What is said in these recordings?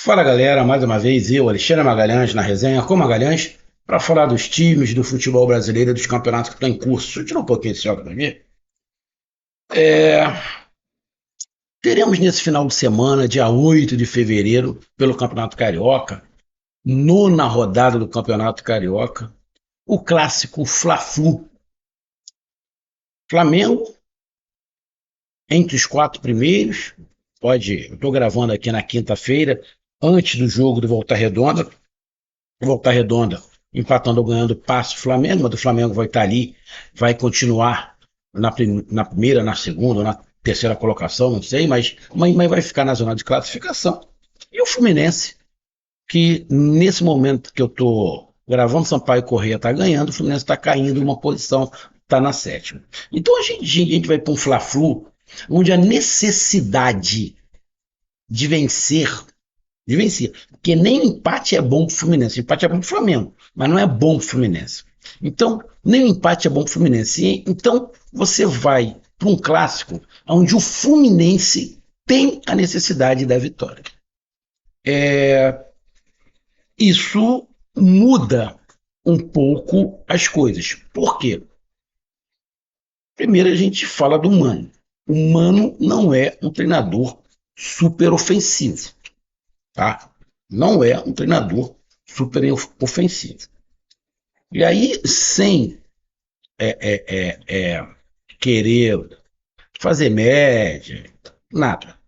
Fala galera, mais uma vez eu, Alexandre Magalhães, na resenha com Magalhães, para falar dos times do futebol brasileiro e dos campeonatos que estão em curso. Deixa eu tirar um pouquinho esse óculos aqui. Teremos nesse final de semana, dia 8 de fevereiro, pelo Campeonato Carioca, nona rodada do Campeonato Carioca, o clássico Fla-Flu. Flamengo, entre os quatro primeiros, eu estou gravando aqui na quinta-feira, antes do jogo do Volta Redonda empatando ou ganhando passe o Flamengo, mas o Flamengo vai estar ali, vai continuar na primeira, na segunda, na terceira colocação, não sei, mas vai ficar na zona de classificação. E o Fluminense, que nesse momento que eu estou gravando, Sampaio Corrêa está ganhando, o Fluminense está caindo uma posição, está na sétima. Então a gente vai para um Fla-Flu, onde a necessidade de vencer porque nem o empate é bom para o Fluminense. O empate é bom para o Flamengo, mas não é bom para o Fluminense. Então, nem o empate é bom para o Fluminense. Então, você vai para um clássico onde o Fluminense tem a necessidade da vitória. Isso muda um pouco as coisas. Por quê? Primeiro a gente fala do Mano. O Mano não é um treinador super ofensivo, tá? Não é um treinador super ofensivo. E aí, sem querer fazer média, nada.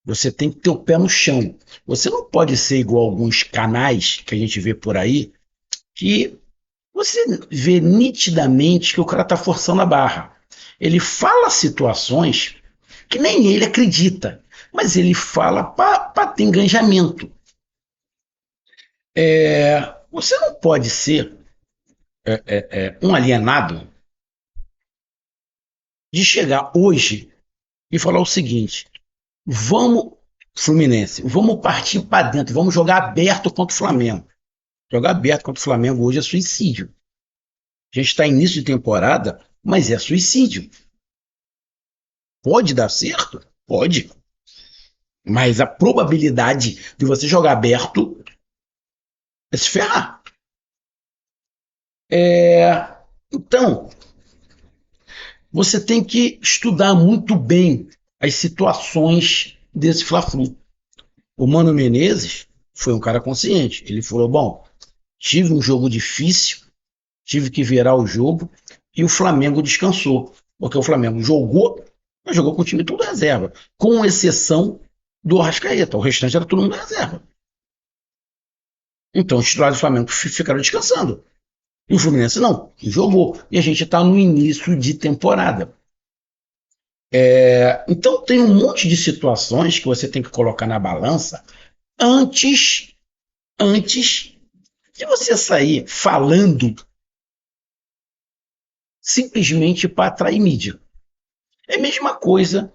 Você tem que ter o pé no chão. Você não pode ser igual a alguns canais que a gente vê por aí, que você vê nitidamente que o cara está forçando a barra. Ele fala situações que nem ele acredita, mas ele fala para ter engajamento. Você não pode ser um alienado de chegar hoje e falar o seguinte: vamos, Fluminense, vamos partir para dentro, vamos jogar aberto contra o Flamengo. Jogar aberto contra o Flamengo hoje é suicídio. A gente está em início de temporada, mas é suicídio. Pode dar certo? Pode. Mas a probabilidade de você jogar aberto é se ferrar. Então, você tem que estudar muito bem as situações desse Fla-Flu. O Mano Menezes foi um cara consciente. Ele falou: bom, tive um jogo difícil, tive que virar o jogo e o Flamengo descansou. Porque o Flamengo jogou, mas jogou com o time todo reserva, com exceção do Arrascaeta. O restante era todo mundo reserva. Então os titulares do Flamengo ficaram descansando. E o Fluminense não, jogou. E a gente está no início de temporada. Então tem um monte de situações que você tem que colocar na balança antes de você sair falando simplesmente para atrair mídia. É a mesma coisa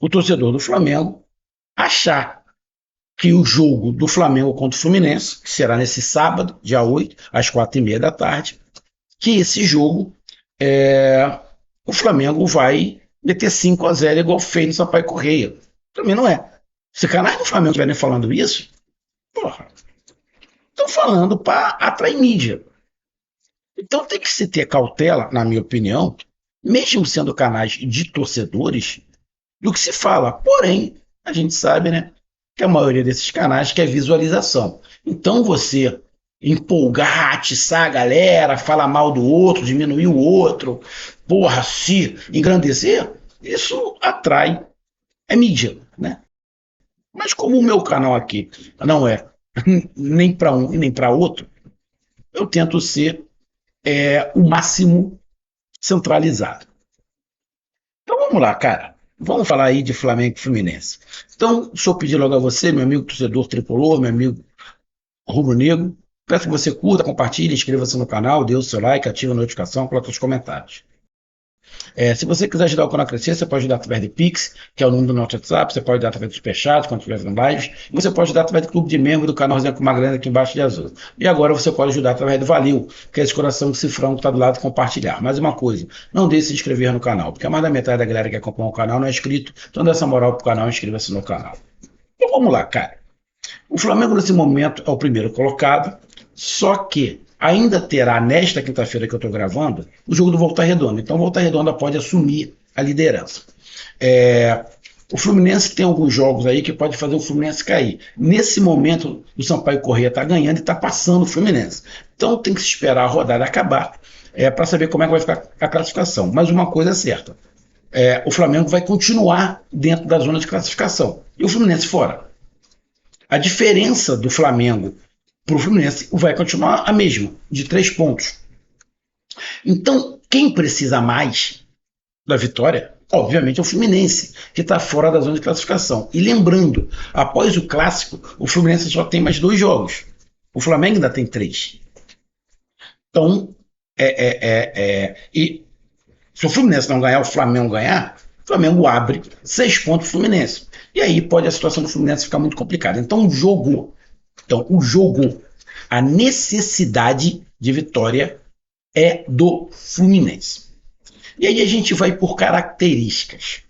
o torcedor do Flamengo achar que o jogo do Flamengo contra o Fluminense, que será nesse sábado, dia 8, às 4h30 da tarde, que esse jogo o Flamengo vai meter 5-0 igual fez no Sampaio Corrêa. Também não é. Se canais do Flamengo estiverem falando isso, porra, estão falando para atrair mídia. Então tem que se ter cautela, na minha opinião, mesmo sendo canais de torcedores, do que se fala. Porém, a gente sabe, né, que a maioria desses canais quer visualização. Então você empolgar, atiçar a galera, falar mal do outro, diminuir o outro, porra, se engrandecer, isso atrai mídia, né? Mas como o meu canal aqui não é nem para um e nem para outro, eu tento ser o máximo centralizado. Então vamos lá, cara. Vamos falar aí de Flamengo e Fluminense. Então, deixa eu pedir logo a você, meu amigo torcedor tricolor, meu amigo rubro-negro, peço que você curta, compartilhe, inscreva-se no canal, dê o seu like, ative a notificação, coloque os comentários. Se você quiser ajudar o canal a crescer, você pode ajudar através de Pix, que é o número do nosso WhatsApp, você pode ajudar através do Superchat, quando estiver fazendo lives, e você pode ajudar através do clube de membro do canal Resenha com Magalhães aqui embaixo de azul. E agora você pode ajudar através do Valeu, que é esse coração de cifrão que está do lado de compartilhar. Mais uma coisa, não deixe de se inscrever no canal, porque a mais da metade da galera que acompanha o canal não é inscrito, então dá essa moral pro canal, inscreva-se no canal. Então vamos lá, cara. O Flamengo, nesse momento, é o primeiro colocado, só que ainda terá, nesta quinta-feira que eu estou gravando, o jogo do Volta Redonda. Então, o Volta Redonda pode assumir a liderança. O Fluminense tem alguns jogos aí que pode fazer o Fluminense cair. Nesse momento, o Sampaio Corrêa está ganhando e está passando o Fluminense. Então, tem que se esperar a rodada acabar para saber como é que vai ficar a classificação. Mas uma coisa é certa: o Flamengo vai continuar dentro da zona de classificação e o Fluminense fora. A diferença do Flamengo para o Fluminense vai continuar a mesma, de 3 pontos. Então, quem precisa mais da vitória, obviamente, é o Fluminense, que está fora da zona de classificação. E lembrando, após o Clássico, o Fluminense só tem mais 2 jogos. O Flamengo ainda tem 3. Então, e se o Fluminense não ganhar, o Flamengo ganhar, o Flamengo abre 6 pontos para o Fluminense. E aí pode a situação do Fluminense ficar muito complicada. Então, o jogo, a necessidade de vitória é do Fluminense. E aí a gente vai por características.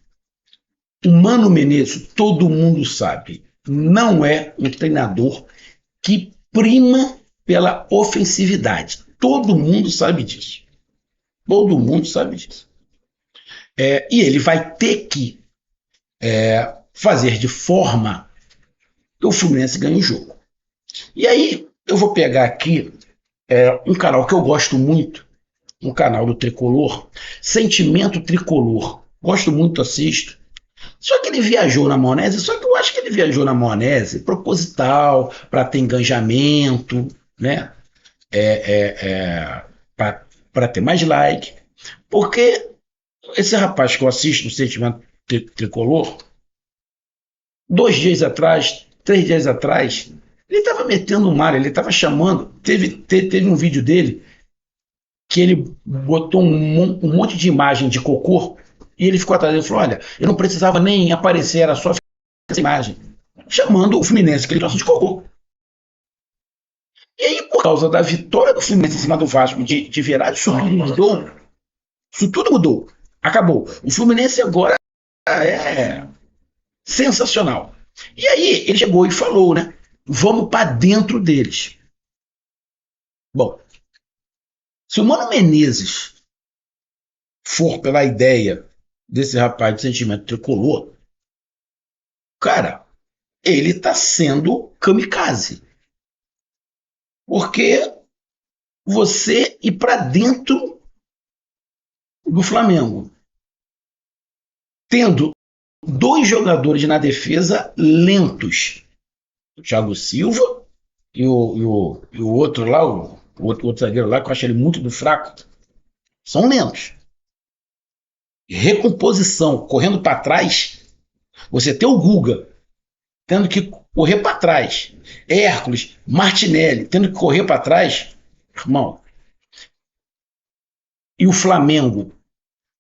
O Mano Menezes, todo mundo sabe, não é um treinador que prima pela ofensividade. Todo mundo sabe disso. Todo mundo sabe disso. E ele vai ter que fazer de forma que o Fluminense ganhe o jogo. E aí eu vou pegar aqui um canal que eu gosto muito, um canal do Tricolor, Sentimento Tricolor. Gosto muito, assisto. Só que ele viajou na maionese, só que eu acho que ele viajou na maionese proposital, para ter engajamento, né? Para ter mais like. Porque esse rapaz que eu assisto no Sentimento Tricolor, 2 dias atrás, 3 dias atrás, ele estava metendo o mar, ele estava chamando. Teve um vídeo dele que ele botou um monte de imagem de cocô e ele ficou atrás dele e falou: olha, eu não precisava nem aparecer, era só essa imagem. Chamando o Fluminense, que ele gosta de cocô. E aí, por causa da vitória do Fluminense em cima do Vasco, de virar, isso tudo mudou. Isso tudo mudou. Acabou. O Fluminense agora é sensacional. E aí, ele chegou e falou, né? Vamos para dentro deles. Bom, se o Mano Menezes for pela ideia desse rapaz de Sentimento Tricolor, cara, ele está sendo kamikaze. Porque você ir para dentro do Flamengo, tendo 2 jogadores na defesa lentos, o Thiago Silva e o outro lá, o outro zagueiro lá, que eu acho ele muito do fraco, são lentos. Recomposição, correndo para trás, você tem o Guga tendo que correr para trás, Hércules, Martinelli tendo que correr para trás, irmão. E o Flamengo,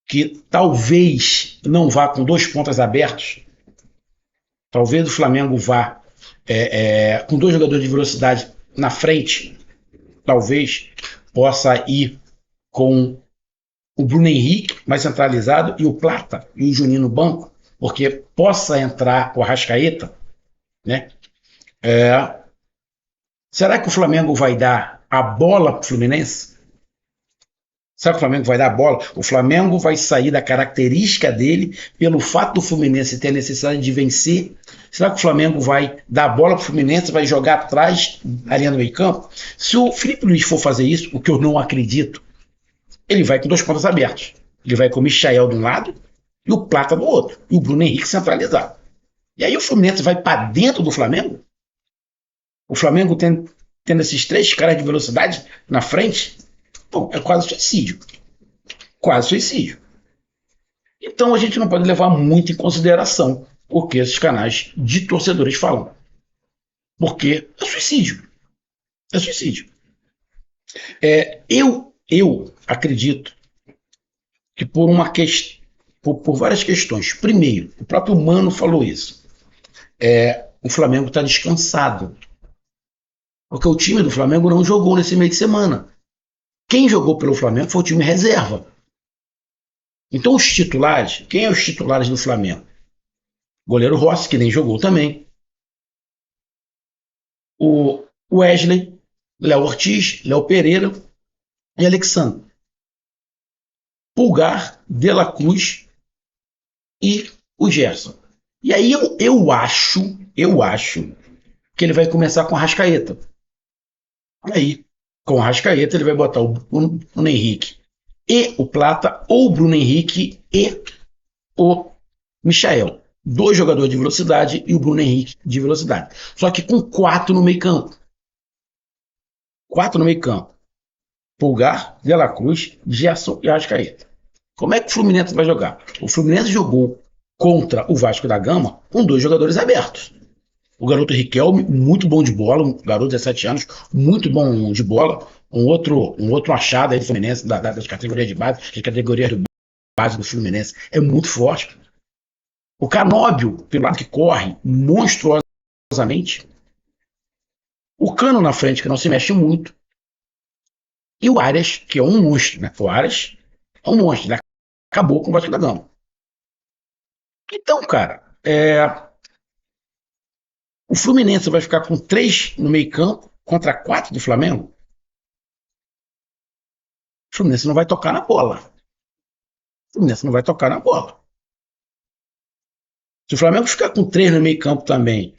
que talvez não vá com 2 pontas abertos, talvez o Flamengo vá com 2 jogadores de velocidade na frente, talvez possa ir com o Bruno Henrique mais centralizado e o Plata e o Juninho no banco, porque possa entrar o Arrascaeta, né? Será que o Flamengo vai dar a bola para o Fluminense? Será que o Flamengo vai dar a bola? O Flamengo vai sair da característica dele pelo fato do Fluminense ter a necessidade de vencer. Será que o Flamengo vai dar a bola para o Fluminense, vai jogar atrás da linha do meio campo? Se o Felipe Luiz for fazer isso, o que eu não acredito, ele vai com 2 pontas abertos. Ele vai com o Michael de um lado e o Plata do outro. E o Bruno Henrique centralizado. E aí o Fluminense vai para dentro do Flamengo? O Flamengo tendo esses 3 caras de velocidade na frente? Bom, é quase suicídio. Quase suicídio. Então a gente não pode levar muito em consideração o que esses canais de torcedores falam. Porque é suicídio. É suicídio. Eu acredito que por várias questões. Primeiro, o próprio Mano falou isso. O Flamengo está descansado. Porque o time do Flamengo não jogou nesse meio de semana. Quem jogou pelo Flamengo foi o time reserva. Então os titulares, quem é os titulares do Flamengo? Goleiro Rossi, que nem jogou também. o Wesley, Léo Ortiz, Léo Pereira e Alexandre. Pulgar, De La Cruz e o Gerson. E aí eu acho que ele vai começar com a Rascaeta. Aí, com a Rascaeta, ele vai botar o Bruno Henrique e o Plata, ou o Bruno Henrique e o Michael. Dois jogadores de velocidade e o Bruno Henrique de velocidade. Só que com quatro no meio campo. Quatro no meio campo. Pulgar, De La Cruz, Gerson e Arrascaeta. Como é que o Fluminense vai jogar? O Fluminense jogou contra o Vasco da Gama com dois jogadores abertos. O garoto Riquelme, muito bom de bola, um garoto de 17 anos, muito bom de bola. Um outro achado aí do Fluminense, das categorias de base, das categorias de base do Fluminense, é muito forte. O Canóbio, pelo lado que corre monstruosamente. O Cano na frente, que não se mexe muito. E o Arias, que é um monstro, né? O Arias é um monstro, ele acabou com o Vasco da Gama. Então, cara, o Fluminense vai ficar com três no meio campo contra quatro do Flamengo. O Fluminense não vai tocar na bola. O Fluminense não vai tocar na bola. Se o Flamengo ficar com três no meio campo também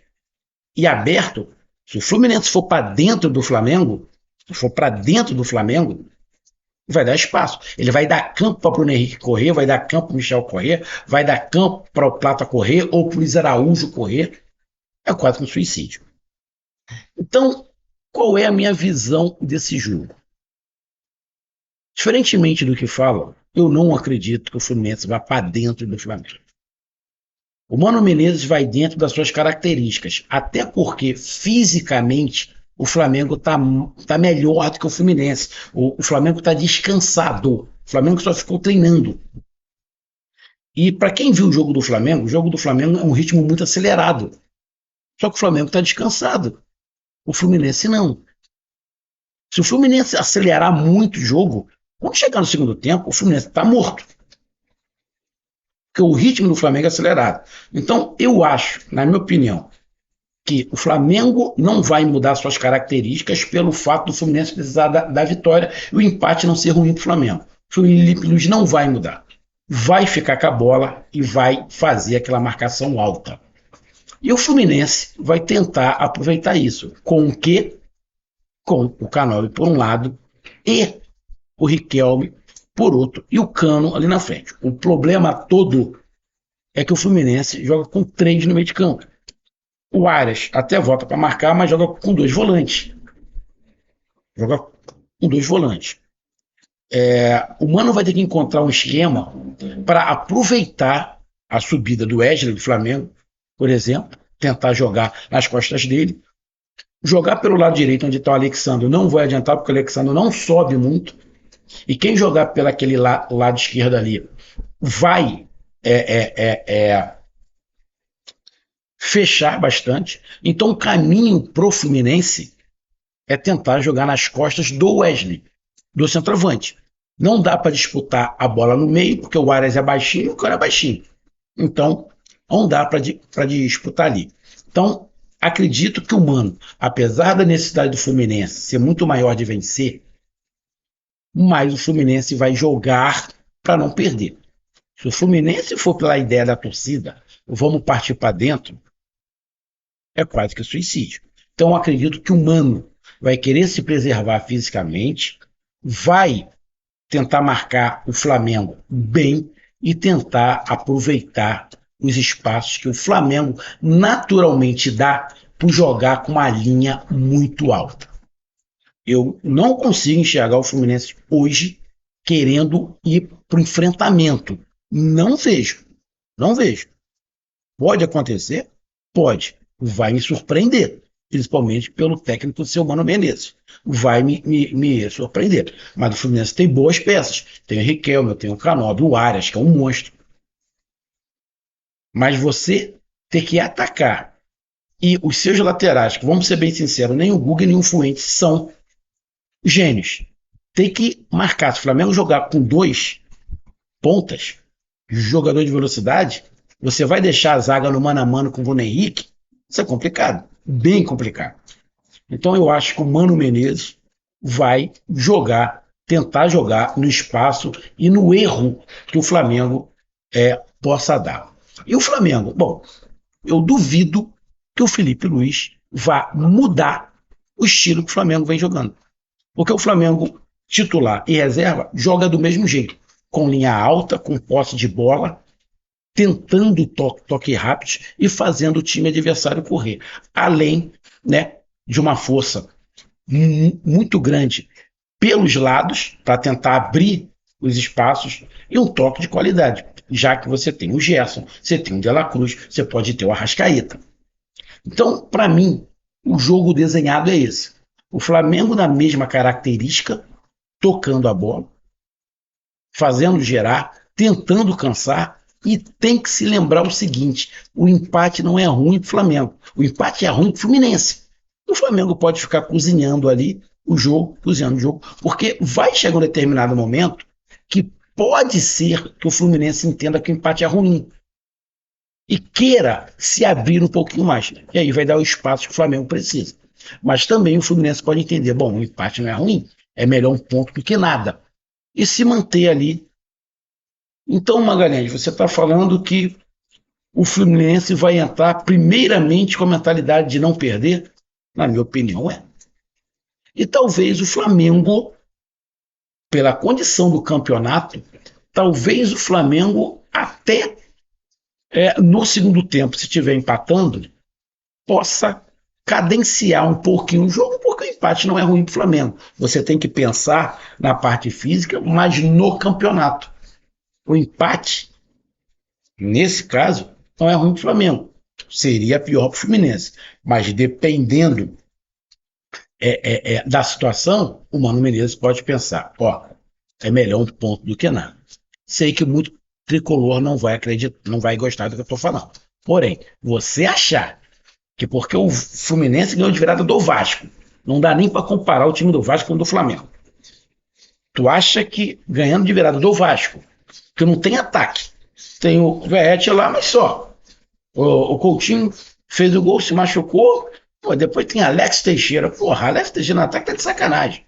e aberto, se o Fluminense for para dentro do Flamengo, se for para dentro do Flamengo, vai dar espaço. Ele vai dar campo para o Bruno Henrique correr, vai dar campo para o Michel correr, vai dar campo para o Plata correr ou para o Luiz Araújo correr. É quase que um suicídio. Então, qual é a minha visão desse jogo? Diferentemente do que falam, eu não acredito que o Fluminense vá para dentro do Flamengo. O Mano Menezes vai dentro das suas características, até porque fisicamente o Flamengo tá melhor do que o Fluminense. O Flamengo está descansado. O Flamengo só ficou treinando. E para quem viu o jogo do Flamengo é um ritmo muito acelerado. Só que o Flamengo está descansado. O Fluminense não. Se o Fluminense acelerar muito o jogo, quando chegar no segundo tempo, o Fluminense está morto. Porque o ritmo do Flamengo é acelerado. Então, eu acho, na minha opinião, que o Flamengo não vai mudar suas características pelo fato do Fluminense precisar da vitória e o empate não ser ruim para o Flamengo. O Felipe Luiz não vai mudar. Vai ficar com a bola e vai fazer aquela marcação alta. E o Fluminense vai tentar aproveitar isso. Com o quê? Com o Canoli por um lado e o Riquelme por outro. E o Cano ali na frente. O problema todo é que o Fluminense joga com três no meio de campo. O Arias até volta para marcar, mas joga com dois volantes. Joga com dois volantes. O Mano vai ter que encontrar um esquema para aproveitar a subida do Wesley do Flamengo, por exemplo, tentar jogar nas costas dele. Jogar pelo lado direito, onde está o Alexandre, não vai adiantar, porque o Alexandre não sobe muito. E quem jogar pelo aquele lado esquerdo ali vai fechar bastante. Então o caminho pro Fluminense é tentar jogar nas costas do Wesley, do centroavante. Não dá para disputar a bola no meio, porque o Arias é baixinho e o cara é baixinho. Então, não dá para disputar ali. Então, acredito que o Mano, apesar da necessidade do Fluminense ser muito maior de vencer, mas o Fluminense vai jogar para não perder. Se o Fluminense for pela ideia da torcida, vamos partir para dentro, é quase que suicídio. Então, acredito que o Mano vai querer se preservar fisicamente, vai tentar marcar o Flamengo bem e tentar aproveitar os espaços que o Flamengo naturalmente dá por jogar com uma linha muito alta. Eu não consigo enxergar o Fluminense hoje querendo ir para o enfrentamento. Não vejo. Não vejo. Pode acontecer? Pode. Vai me surpreender. Principalmente pelo técnico do seu Mano Menezes. Vai me surpreender. Mas o Fluminense tem boas peças. Tem o Riquelme, tem o Canóbio, o Arias, que é um monstro. Mas você ter que atacar. E os seus laterais, que vamos ser bem sinceros, nem o Guga nem o Fuentes são gênios. Tem que marcar. Se o Flamengo jogar com dois pontas, jogador de velocidade, você vai deixar a zaga no mano a mano com o Bruno Henrique? Isso é complicado. Bem complicado. Então eu acho que o Mano Menezes vai jogar, tentar jogar no espaço e no erro que o Flamengo possa dar. E o Flamengo, bom, eu duvido que o Felipe Luiz vá mudar o estilo que o Flamengo vem jogando. Porque o Flamengo titular e reserva joga do mesmo jeito, com linha alta, com posse de bola, tentando toque rápido e fazendo o time adversário correr. Além, né, de uma força muito grande pelos lados para tentar abrir os espaços e um toque de qualidade, já que você tem o Gerson, você tem o De La Cruz, você pode ter o Arrascaeta. Então, para mim, o jogo desenhado é esse. O Flamengo na mesma característica, tocando a bola, fazendo gerar, tentando cansar, e tem que se lembrar o seguinte: o empate não é ruim para o Flamengo, o empate é ruim para o Fluminense. O Flamengo pode ficar cozinhando ali o jogo, cozinhando o jogo, porque vai chegar um determinado momento que pode ser que o Fluminense entenda que o empate é ruim e queira se abrir um pouquinho mais. E aí vai dar o espaço que o Flamengo precisa. Mas também o Fluminense pode entender: bom, o empate não é ruim, é melhor um ponto do que nada. E se manter ali. Então, Magalhães, você está falando que o Fluminense vai entrar primeiramente com a mentalidade de não perder? Na minha opinião, é. E talvez o Flamengo, pela condição do campeonato, talvez o Flamengo até no segundo tempo, se estiver empatando, possa cadenciar um pouquinho o jogo, porque o empate não é ruim para o Flamengo. Você tem que pensar na parte física, mas no campeonato. O empate, nesse caso, não é ruim para o Flamengo. Seria pior para o Fluminense. Mas dependendo da situação, o Mano Menezes pode pensar: ó, é melhor um ponto do que nada. Sei que muito tricolor não vai acreditar, não vai gostar do que eu estou falando. Porém, você achar que porque o Fluminense ganhou de virada do Vasco, não dá nem para comparar o time do Vasco com o do Flamengo. Tu acha que ganhando de virada do Vasco, que não tem ataque, tem o Verrete lá, mas só. O Coutinho fez o gol, se machucou. Pô, depois tem Alex Teixeira. Porra, Alex Teixeira no ataque tá de sacanagem.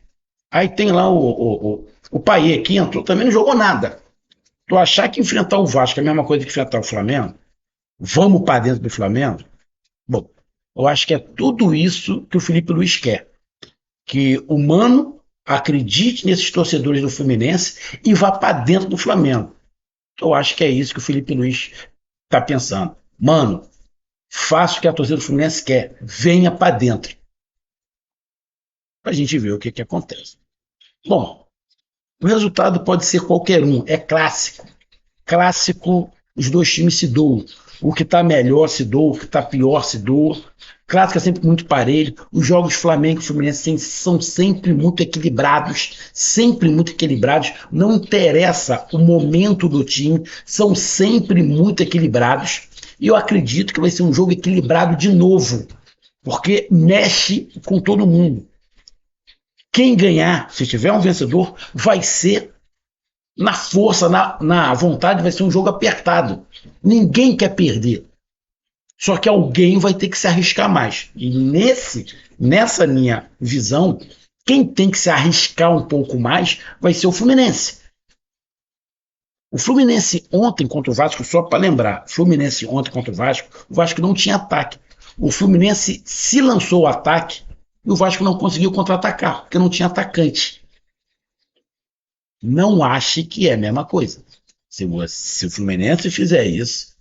Aí tem lá o Payet, que entrou, também não jogou nada. Tu achar que enfrentar o Vasco é a mesma coisa que enfrentar o Flamengo? Vamos para dentro do Flamengo? Bom, eu acho que é tudo isso que o Felipe Luiz quer. Que o Mano acredite nesses torcedores do Fluminense e vá para dentro do Flamengo. Eu acho que é isso que o Felipe Luiz está pensando. Mano, faça o que a torcida do Fluminense quer. Venha para dentro. Para a gente ver o que acontece. Bom, o resultado pode ser qualquer um. É clássico. Clássico, os dois times se doam. O que está melhor se doa, o que está pior se doa. Clássico é sempre muito parelho. Os jogos Flamengo e Fluminense são sempre muito equilibrados. Sempre muito equilibrados. Não interessa o momento do time. São sempre muito equilibrados. E eu acredito que vai ser um jogo equilibrado de novo. Porque mexe com todo mundo. Quem ganhar, se tiver um vencedor, vai ser na força, na vontade, vai ser um jogo apertado. Ninguém quer perder. Só que alguém vai ter que se arriscar mais. E nessa minha visão, quem tem que se arriscar um pouco mais vai ser o Fluminense. O Fluminense ontem contra o Vasco, só para lembrar, Fluminense ontem contra o Vasco não tinha ataque. O Fluminense se lançou o ataque e o Vasco não conseguiu contra-atacar, porque não tinha atacante. Não ache que é a mesma coisa. Se o Fluminense fizer isso,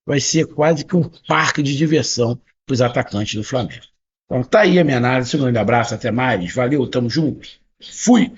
vai ser quase que um parque de diversão para os atacantes do Flamengo. Então tá aí a minha análise. Um grande abraço, até mais. Valeu, tamo junto. Fui!